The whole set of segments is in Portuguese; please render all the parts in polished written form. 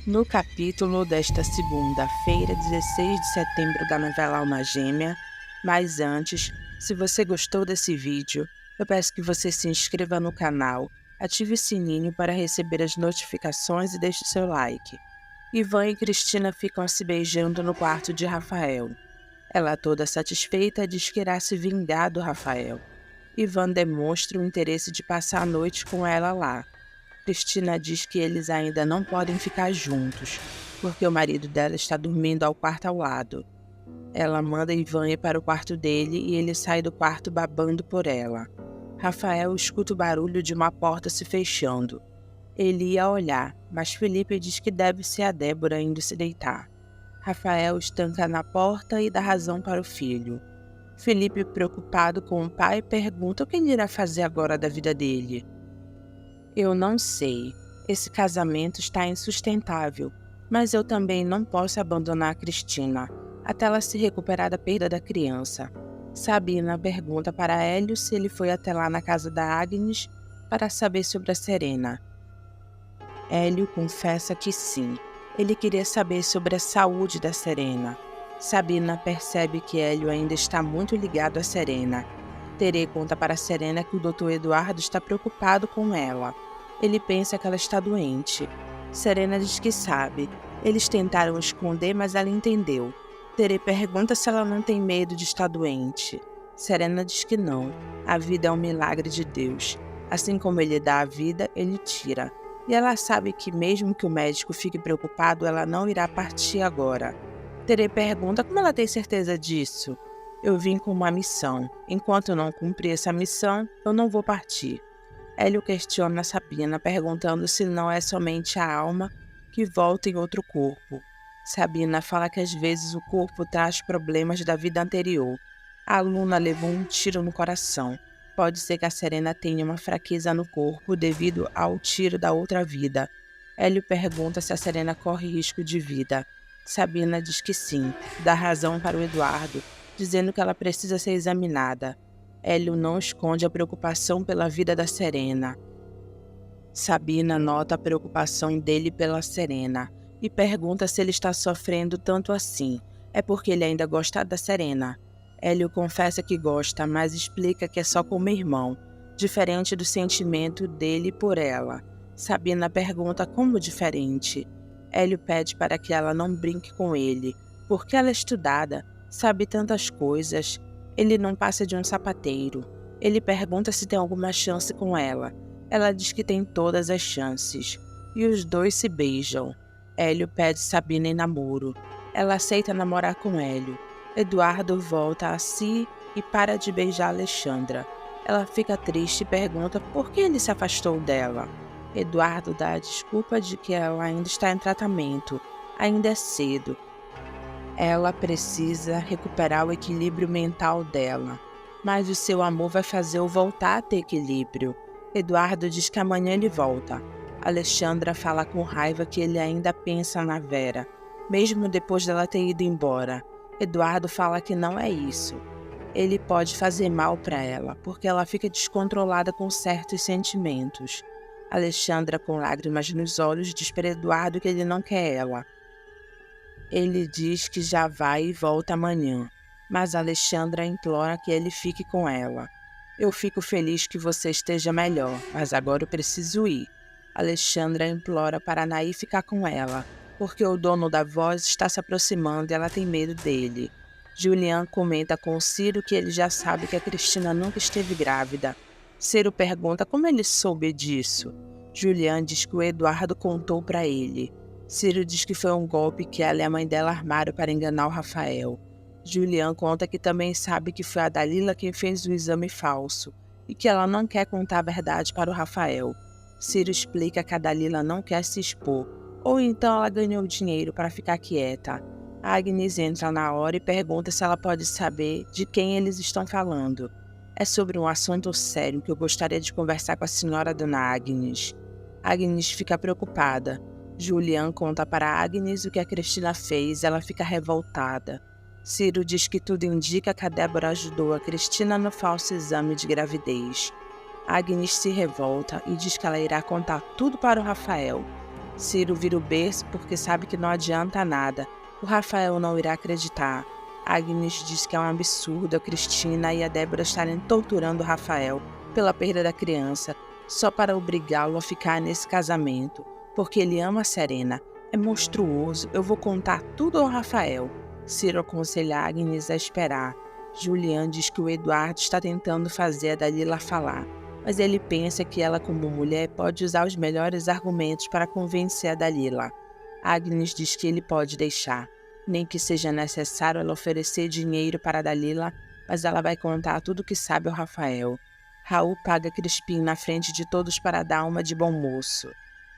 No capítulo desta segunda-feira, 16 de setembro da novela Alma Gêmea, mas antes, se você gostou desse vídeo, eu peço que você se inscreva no canal, ative o sininho para receber as notificações e deixe seu like. Ivan e Cristina ficam se beijando no quarto de Rafael. Ela, toda satisfeita, diz que irá se vingar do Rafael. Ivan demonstra o interesse de passar a noite com ela lá. Cristina diz que eles ainda não podem ficar juntos, porque o marido dela está dormindo ao quarto ao lado. Ela manda Ivan ir para o quarto dele e ele sai do quarto babando por ela. Rafael escuta o barulho de uma porta se fechando. Ele ia olhar, mas Felipe diz que deve ser a Débora indo se deitar. Rafael estanca na porta e dá razão para o filho. Felipe, preocupado com o pai, pergunta o que ele irá fazer agora da vida dele. Eu não sei. Esse casamento está insustentável, mas eu também não posso abandonar a Cristina, até ela se recuperar da perda da criança. Sabina pergunta para Hélio se ele foi até lá na casa da Agnes para saber sobre a Serena. Hélio confessa que sim. Ele queria saber sobre a saúde da Serena. Sabina percebe que Hélio ainda está muito ligado a Serena. Terê conta para Serena que o Dr. Eduardo está preocupado com ela. Ele pensa que ela está doente. Serena diz que sabe. Eles tentaram esconder, mas ela entendeu. Terê pergunta se ela não tem medo de estar doente. Serena diz que não. A vida é um milagre de Deus. Assim como ele dá a vida, ele tira. E ela sabe que mesmo que o médico fique preocupado, ela não irá partir agora. Terê pergunta como ela tem certeza disso. Eu vim com uma missão. Enquanto eu não cumprir essa missão, eu não vou partir. Hélio questiona Sabina, perguntando se não é somente a alma que volta em outro corpo. Sabina fala que às vezes o corpo traz problemas da vida anterior. A aluna levou um tiro no coração. Pode ser que a Serena tenha uma fraqueza no corpo devido ao tiro da outra vida. Hélio pergunta se a Serena corre risco de vida. Sabina diz que sim, dá razão para o Eduardo, dizendo que ela precisa ser examinada. Hélio não esconde a preocupação pela vida da Serena. Sabina nota a preocupação dele pela Serena e pergunta se ele está sofrendo tanto assim. É porque ele ainda gosta da Serena. Hélio confessa que gosta, mas explica que é só como irmão, diferente do sentimento dele por ela. Sabina pergunta como diferente. Hélio pede para que ela não brinque com ele, porque ela é estudada, sabe tantas coisas. Ele não passa de um sapateiro. Ele pergunta se tem alguma chance com ela. Ela diz que tem todas as chances. E os dois se beijam. Hélio pede Sabina em namoro. Ela aceita namorar com Hélio. Eduardo volta a si e para de beijar Alexandra. Ela fica triste e pergunta por que ele se afastou dela. Eduardo dá a desculpa de que ela ainda está em tratamento. Ainda é cedo. Ela precisa recuperar o equilíbrio mental dela, mas o seu amor vai fazê-lo voltar a ter equilíbrio. Eduardo diz que amanhã ele volta. Alexandra fala com raiva que ele ainda pensa na Vera, mesmo depois dela ter ido embora. Eduardo fala que não é isso. Ele pode fazer mal para ela, porque ela fica descontrolada com certos sentimentos. Alexandra, com lágrimas nos olhos, diz para Eduardo que ele não quer ela. Ele diz que já vai e volta amanhã, mas Alexandra implora que ele fique com ela. Eu fico feliz que você esteja melhor, mas agora eu preciso ir. Alexandra implora para Anaí ficar com ela, porque o dono da voz está se aproximando e ela tem medo dele. Julian comenta com Ciro que ele já sabe que a Cristina nunca esteve grávida. Ciro pergunta como ele soube disso. Julian diz que o Eduardo contou para ele. Ciro diz que foi um golpe que ela e a mãe dela armaram para enganar o Rafael. Julian conta que também sabe que foi a Dalila quem fez o exame falso e que ela não quer contar a verdade para o Rafael. Ciro explica que a Dalila não quer se expor, ou então ela ganhou dinheiro para ficar quieta. Agnes entra na hora e pergunta se ela pode saber de quem eles estão falando. É sobre um assunto sério que eu gostaria de conversar com a senhora Dona Agnes. Agnes fica preocupada. Julian conta para Agnes o que a Cristina fez e ela fica revoltada. Ciro diz que tudo indica que a Débora ajudou a Cristina no falso exame de gravidez. Agnes se revolta e diz que ela irá contar tudo para o Rafael. Ciro vira o berço porque sabe que não adianta nada. O Rafael não irá acreditar. Agnes diz que é um absurdo a Cristina e a Débora estarem torturando o Rafael pela perda da criança, só para obrigá-lo a ficar nesse casamento, porque ele ama a Serena. É monstruoso, eu vou contar tudo ao Rafael. Ciro aconselha Agnes a esperar. Julian diz que o Eduardo está tentando fazer a Dalila falar, mas ele pensa que ela, como mulher, pode usar os melhores argumentos para convencer a Dalila. Agnes diz que ele pode deixar, nem que seja necessário ela oferecer dinheiro para a Dalila, mas ela vai contar tudo o que sabe ao Rafael. Raul paga Crispim na frente de todos para dar uma de bom moço.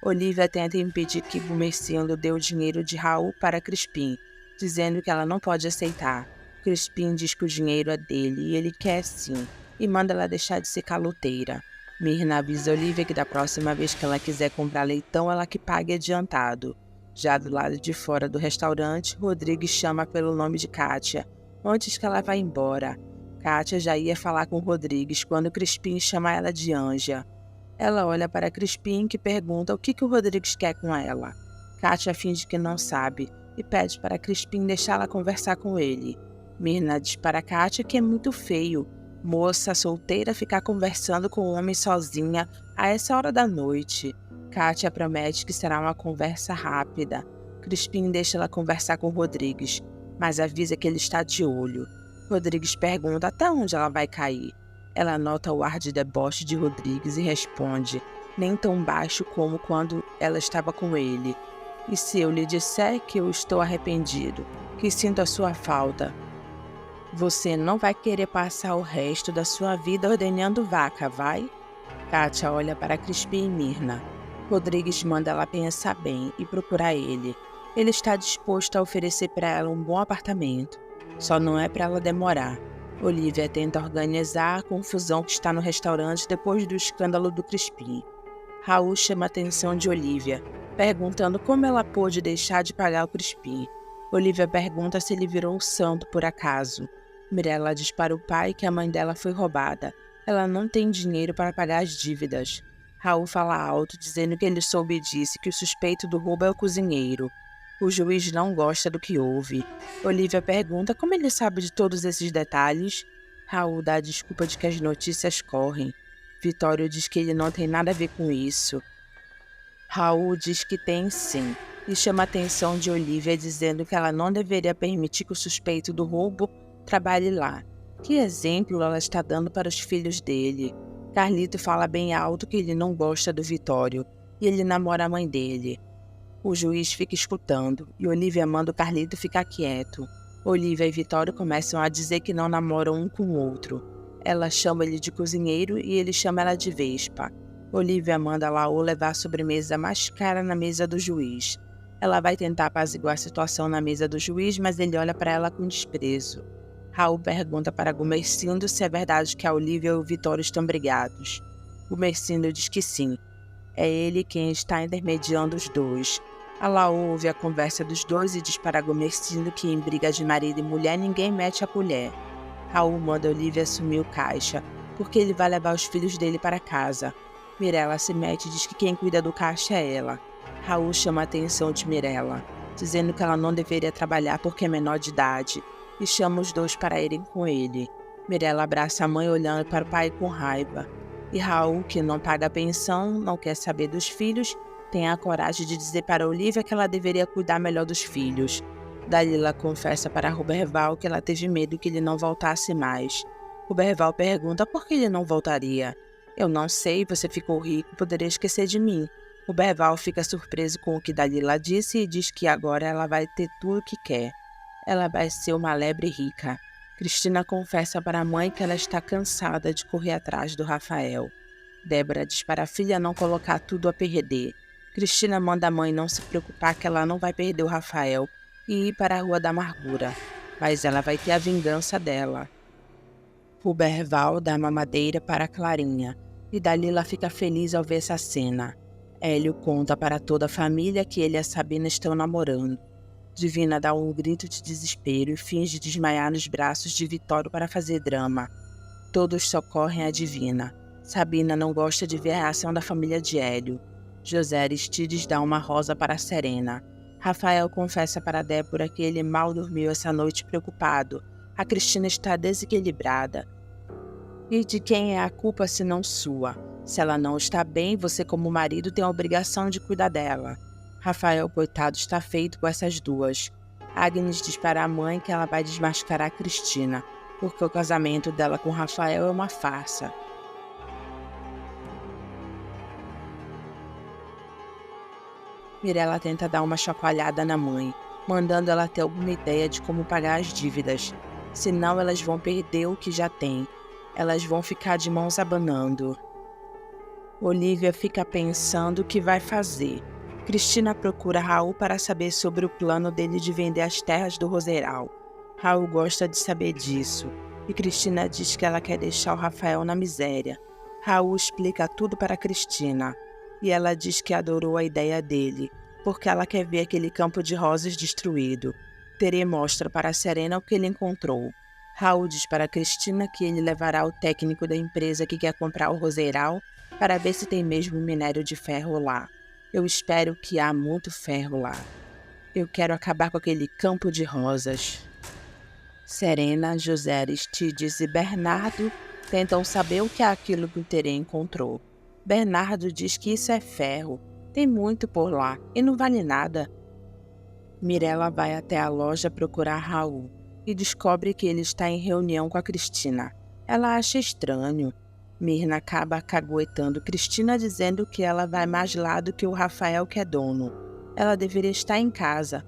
Olivia tenta impedir que Gumercindo dê o dinheiro de Raul para Crispim, dizendo que ela não pode aceitar. Crispim diz que o dinheiro é dele e ele quer sim, e manda ela deixar de ser caloteira. Mirna avisa Olivia que da próxima vez que ela quiser comprar leitão, ela que pague adiantado. Já do lado de fora do restaurante, Rodrigues chama pelo nome de Kátia, antes que ela vá embora. Kátia já ia falar com Rodrigues quando Crispim chama ela de Anja. Ela olha para Crispim, que pergunta o que o Rodrigues quer com ela. Kátia finge que não sabe e pede para Crispim deixá-la conversar com ele. Mirna diz para Kátia que é muito feio moça solteira ficar conversando com um homem sozinha a essa hora da noite. Kátia promete que será uma conversa rápida. Crispim deixa ela conversar com Rodrigues, mas avisa que ele está de olho. Rodrigues pergunta até onde ela vai cair. Ela nota o ar de deboche de Rodrigues e responde, nem tão baixo como quando ela estava com ele. E se eu lhe disser que eu estou arrependido, que sinto a sua falta, você não vai querer passar o resto da sua vida ordenhando vaca, vai? Kátia olha para Crispim e Mirna. Rodrigues manda ela pensar bem e procurar ele. Ele está disposto a oferecer para ela um bom apartamento. Só não é para ela demorar. Olivia tenta organizar a confusão que está no restaurante depois do escândalo do Crispim. Raul chama a atenção de Olivia, perguntando como ela pôde deixar de pagar o Crispim. Olivia pergunta se ele virou um santo por acaso. Mirella diz para o pai que a mãe dela foi roubada. Ela não tem dinheiro para pagar as dívidas. Raul fala alto, dizendo que ele soube e disse que o suspeito do roubo é o cozinheiro. O juiz não gosta do que ouve. Olivia pergunta como ele sabe de todos esses detalhes. Raul dá a desculpa de que as notícias correm. Vitório diz que ele não tem nada a ver com isso. Raul diz que tem sim, e chama a atenção de Olivia dizendo que ela não deveria permitir que o suspeito do roubo trabalhe lá. Que exemplo ela está dando para os filhos dele? Carlito fala bem alto que ele não gosta do Vitório, e ele namora a mãe dele. O juiz fica escutando, e Olivia manda o Carlito ficar quieto. Olivia e Vitório começam a dizer que não namoram um com o outro. Ela chama ele de cozinheiro e ele chama ela de vespa. Olivia manda Laú levar a sobremesa mais cara na mesa do juiz. Ela vai tentar apaziguar a situação na mesa do juiz, mas ele olha para ela com desprezo. Raul pergunta para Gumercindo se é verdade que a Olivia e o Vitório estão brigados. Gumercindo diz que sim. É ele quem está intermediando os dois. A Laú ouve a conversa dos dois e diz para Gumercindo que em briga de marido e mulher ninguém mete a colher. Raul manda Olivia assumir o caixa, porque ele vai levar os filhos dele para casa. Mirella se mete e diz que quem cuida do caixa é ela. Raul chama a atenção de Mirella, dizendo que ela não deveria trabalhar porque é menor de idade, e chama os dois para irem com ele. Mirella abraça a mãe olhando para o pai com raiva. E Raul, que não paga a pensão, não quer saber dos filhos, tem a coragem de dizer para Olivia que ela deveria cuidar melhor dos filhos. Dalila confessa para Roberval que ela teve medo que ele não voltasse mais. Roberval pergunta por que ele não voltaria. Eu não sei, você ficou rico, poderia esquecer de mim. Roberval fica surpreso com o que Dalila disse e diz que agora ela vai ter tudo o que quer. Ela vai ser uma lebre rica. Cristina confessa para a mãe que ela está cansada de correr atrás do Rafael. Débora diz para a filha não colocar tudo a perder. Cristina manda a mãe não se preocupar que ela não vai perder o Rafael e ir para a Rua da Amargura, mas ela vai ter a vingança dela. Roberval dá mamadeira para Clarinha e Dalila fica feliz ao ver essa cena. Hélio conta para toda a família que ele e a Sabina estão namorando. Divina dá um grito de desespero e finge desmaiar nos braços de Vitório para fazer drama. Todos socorrem a Divina. Sabina não gosta de ver a reação da família de Hélio. José Aristides dá uma rosa para Serena. Rafael confessa para Débora que ele mal dormiu essa noite preocupado. A Cristina está desequilibrada. E de quem é a culpa se não sua? Se ela não está bem, você como marido tem a obrigação de cuidar dela. Rafael, coitado, está feito com essas duas. Agnes diz para a mãe que ela vai desmascarar a Cristina, porque o casamento dela com Rafael é uma farsa. Mirella tenta dar uma chacoalhada na mãe, mandando ela ter alguma ideia de como pagar as dívidas. Senão elas vão perder o que já têm. Elas vão ficar de mãos abanando. Olivia fica pensando o que vai fazer. Cristina procura Raul para saber sobre o plano dele de vender as terras do Roseiral. Raul gosta de saber disso, e Cristina diz que ela quer deixar o Rafael na miséria. Raul explica tudo para Cristina, e ela diz que adorou a ideia dele, porque ela quer ver aquele campo de rosas destruído. Tere mostra para Serena o que ele encontrou. Raul diz para Cristina que ele levará o técnico da empresa que quer comprar o Roseiral para ver se tem mesmo minério de ferro lá. Eu espero que há muito ferro lá. Eu quero acabar com aquele campo de rosas. Serena, José Aristides e Bernardo tentam saber o que é aquilo que o Tere encontrou. Bernardo diz que isso é ferro. Tem muito por lá e não vale nada. Mirella vai até a loja procurar Raul e descobre que ele está em reunião com a Cristina. Ela acha estranho. Mirna acaba caguetando Cristina dizendo que ela vai mais lá do que o Rafael que é dono. Ela deveria estar em casa,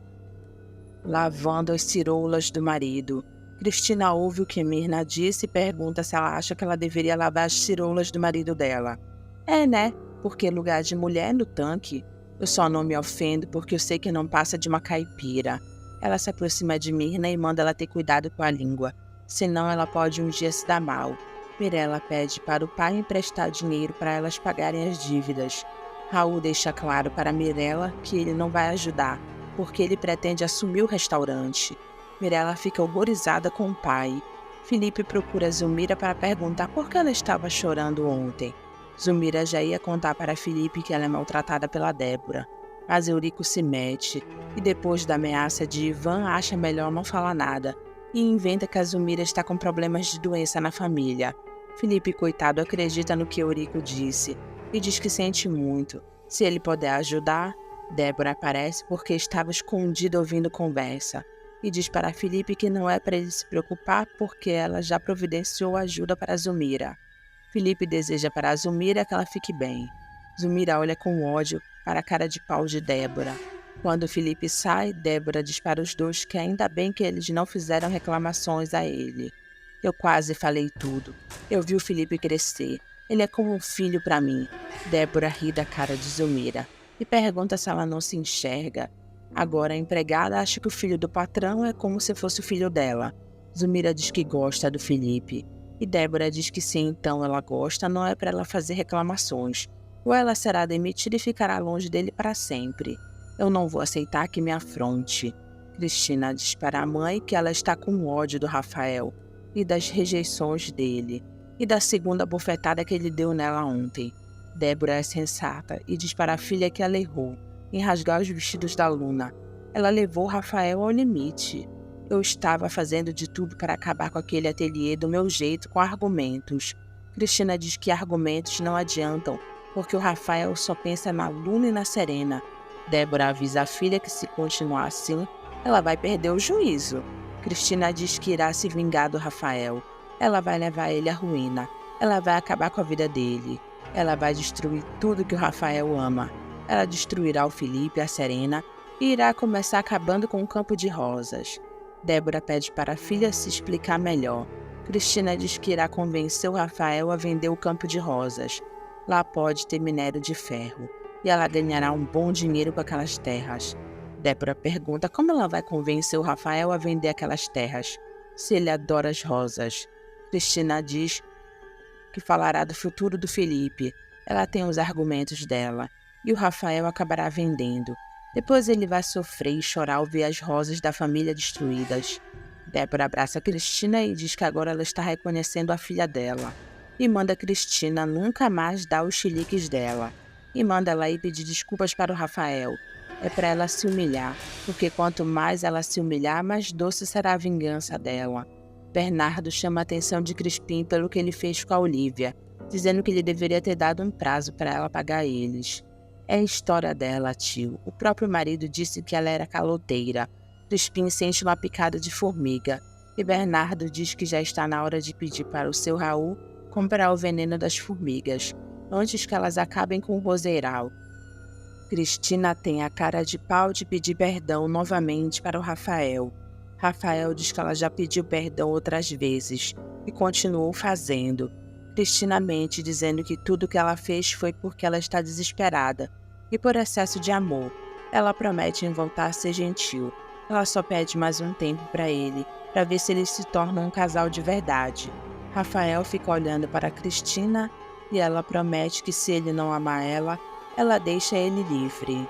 lavando as ciroulas do marido. Cristina ouve o que Mirna disse e pergunta se ela acha que ela deveria lavar as ciroulas do marido dela. É, né? Porque lugar de mulher é no tanque. Eu só não me ofendo porque eu sei que não passa de uma caipira. Ela se aproxima de Mirna e manda ela ter cuidado com a língua, senão ela pode um dia se dar mal. Mirella pede para o pai emprestar dinheiro para elas pagarem as dívidas. Raul deixa claro para Mirella que ele não vai ajudar, porque ele pretende assumir o restaurante. Mirella fica horrorizada com o pai. Felipe procura Zulmira para perguntar por que ela estava chorando ontem. Zulmira já ia contar para Felipe que ela é maltratada pela Débora, mas Eurico se mete e depois da ameaça de Ivan acha melhor não falar nada e inventa que a Zulmira está com problemas de doença na família. Felipe, coitado, acredita no que Eurico disse e diz que sente muito. Se ele puder ajudar, Débora aparece porque estava escondida ouvindo conversa e diz para Felipe que não é para ele se preocupar porque ela já providenciou ajuda para Zulmira. Felipe deseja para a Zulmira que ela fique bem. Zulmira olha com ódio para a cara de pau de Débora. Quando Felipe sai, Débora diz para os dois que ainda bem que eles não fizeram reclamações a ele. Eu quase falei tudo. Eu vi o Felipe crescer. Ele é como um filho para mim. Débora ri da cara de Zulmira e pergunta se ela não se enxerga. Agora a empregada acha que o filho do patrão é como se fosse o filho dela. Zulmira diz que gosta do Felipe. E Débora diz que se então ela gosta, não é para ela fazer reclamações. Ou ela será demitida e ficará longe dele para sempre. Eu não vou aceitar que me afronte. Cristina diz para a mãe que ela está com ódio do Rafael e das rejeições dele, e da segunda bofetada que ele deu nela ontem. Débora é sensata e diz para a filha que ela errou em rasgar os vestidos da Luna. Ela levou Rafael ao limite. Eu estava fazendo de tudo para acabar com aquele ateliê do meu jeito, com argumentos. Cristina diz que argumentos não adiantam, porque o Rafael só pensa na Luna e na Serena. Débora avisa a filha que se continuar assim, ela vai perder o juízo. Cristina diz que irá se vingar do Rafael. Ela vai levar ele à ruína. Ela vai acabar com a vida dele. Ela vai destruir tudo que o Rafael ama. Ela destruirá o Felipe e a Serena e irá começar acabando com o campo de rosas. Débora pede para a filha se explicar melhor. Cristina diz que irá convencer o Rafael a vender o campo de rosas. Lá pode ter minério de ferro, e ela ganhará um bom dinheiro com aquelas terras. Débora pergunta como ela vai convencer o Rafael a vender aquelas terras, se ele adora as rosas. Cristina diz que falará do futuro do Felipe. Ela tem os argumentos dela, e o Rafael acabará vendendo. Depois ele vai sofrer e chorar ao ver as rosas da família destruídas. Débora abraça Cristina e diz que agora ela está reconhecendo a filha dela. E manda Cristina nunca mais dar os chiliques dela. e manda ela ir pedir desculpas para o Rafael. É para ela se humilhar, porque quanto mais ela se humilhar, mais doce será a vingança dela. Bernardo chama a atenção de Crispim pelo que ele fez com a Olivia, dizendo que ele deveria ter dado um prazo para ela pagar eles. É a história dela, tio. O próprio marido disse que ela era caloteira. Crispim sente uma picada de formiga, e Bernardo diz que já está na hora de pedir para o seu Raul comprar o veneno das formigas, antes que elas acabem com o roseiral. Cristina tem a cara de pau de pedir perdão novamente para o Rafael. Rafael diz que ela já pediu perdão outras vezes e continuou fazendo. Cristina mente dizendo que tudo que ela fez foi porque ela está desesperada e por excesso de amor. Ela promete em voltar a ser gentil. Ela só pede mais um tempo para ele, para ver se eles se tornam um casal de verdade. Rafael fica olhando para Cristina e ela promete que se ele não amar ela deixa ele livre.